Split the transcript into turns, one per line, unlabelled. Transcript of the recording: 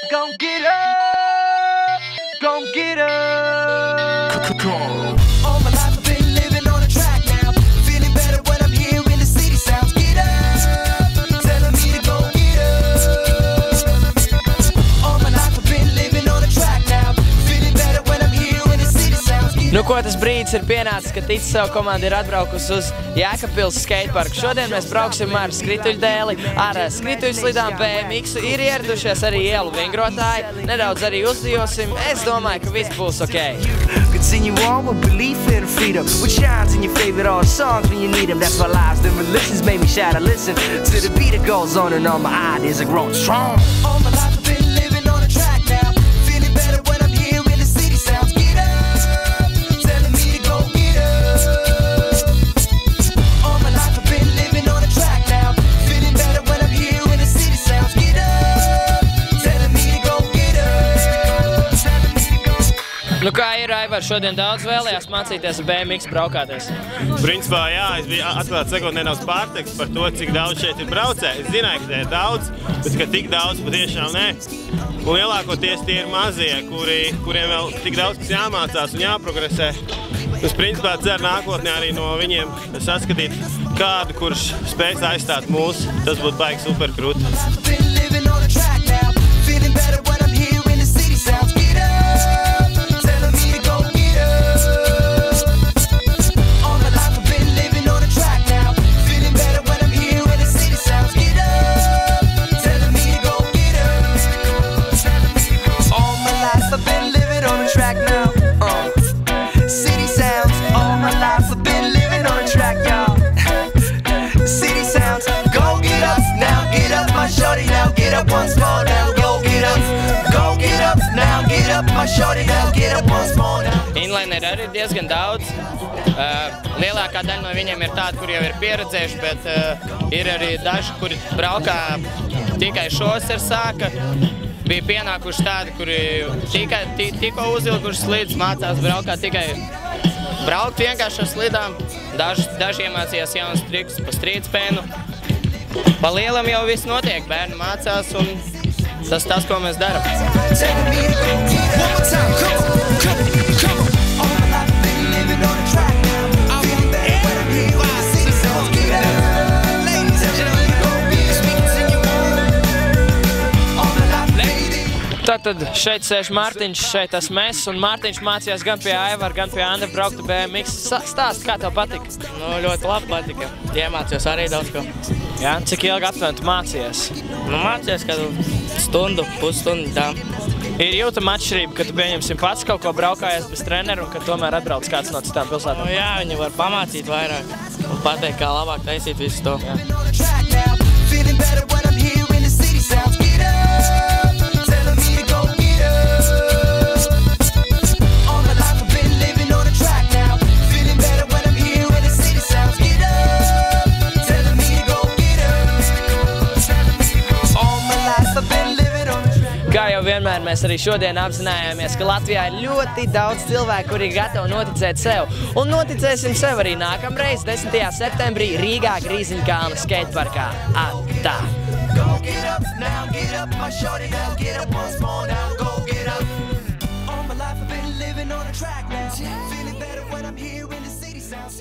Gon' get up, gon' get up. All my life I've been living on a track now. Feeling better when I'm here in the city sounds. Get up, telling me to go get up. All my life I've been living on a track now. Feeling better when I'm here in the city sounds.
Nu, ko tas brīdis ir pienācis, kad Ticis savu komandu ir atbraukusi uz Jēkabpils skateparku. Šodien mēs brauksim ar skrituļdēli, ar skrituļslidām BMX. Ir ieradušies arī ielu vingrotāji, nedaudz arī uzdejosim. Es domāju, ka viss būs ok.
Continue on with belief and freedom, which shines in your favorite all songs when you need them. That's why lives and religions made me shout. I listen to the beat that goes on and all my ideas are growing strong. All my life I've been living on a track now. Feeling better when I'm here in the city sounds. Get up, telling me to go get up. All my life I've been living on a track now. Feeling better when I'm here in the city sounds. Get up, telling me to go get up.
Nu, kā ir, Aivar, šodien daudz vēlējās mācīties ar BMX braukāties?
Principā, jā, es biju atklāt sakot nedaudz pārsteigts par to, cik daudz šeit ir braucēji. Es zināju, ka te ir daudz, bet ka tik daudz patiešām nē. Un lielākoties tie ir mazie, kuriem vēl tik daudz kas jāmācās un jāprogresē. Es principā ceru nākotnē arī no viņiem saskatīt kādu, kurš spēs aizstāt mūs. Tas būtu baigi super krūti.
Shorty, now get up once more now, go get up, now get up, my shorty, now get up once more now.
Inlineri arī ir diezgan daudz. Lielākā daļa no viņiem ir tādi, kur jau ir pieredzējuši, bet ir arī daži, kuri braukā tikai šoseru sāka. Bija pienākuši tādi, kuri tikko uzvilkuši slidus, mācās braukāt tikai braukt vienkārši ar slidām. Daži iemācījās jaunas trikus pa strīdspēnu. Pa lielam jau viss notiek, bērni mācās un tas, ko mēs darām. Tātad šeit sēž Mārtiņš, šeit esmu es, un Mārtiņš mācījās gan pie Aivara, gan pie Andra braukt BMX. Stāst, kā tev patika?
Nu, ļoti labi patika. Iemācījos arī daudz ko.
Jā, cik ilgi aptuveni tu mācījies?
Nu, mācījos kādu stundu, pusstundu tā.
Ir jūtama atšķirība, ka tu pieņemsim pats kaut ko braukājies bez treneru un ka tomēr atbrauc kāds no citām pilsētām?
Nu, jā, viņi var pamācīt vairāk un pateikt, kā labāk taisīt visu to.
Kā jau vienmēr, mēs arī šodien apzinājāmies, ka Latvijā ir ļoti daudz cilvēku, kuri ir gatavi noticēt sev. Un noticēsim sev arī nākamreiz, 10. septembrī Rīgā Grīziņkalna skateparkā. Atā! Go get up, now get up, my shorty, now get up once more, now go get up. All my life I've been living on a track now. Feeling better when I'm here in the city sounds.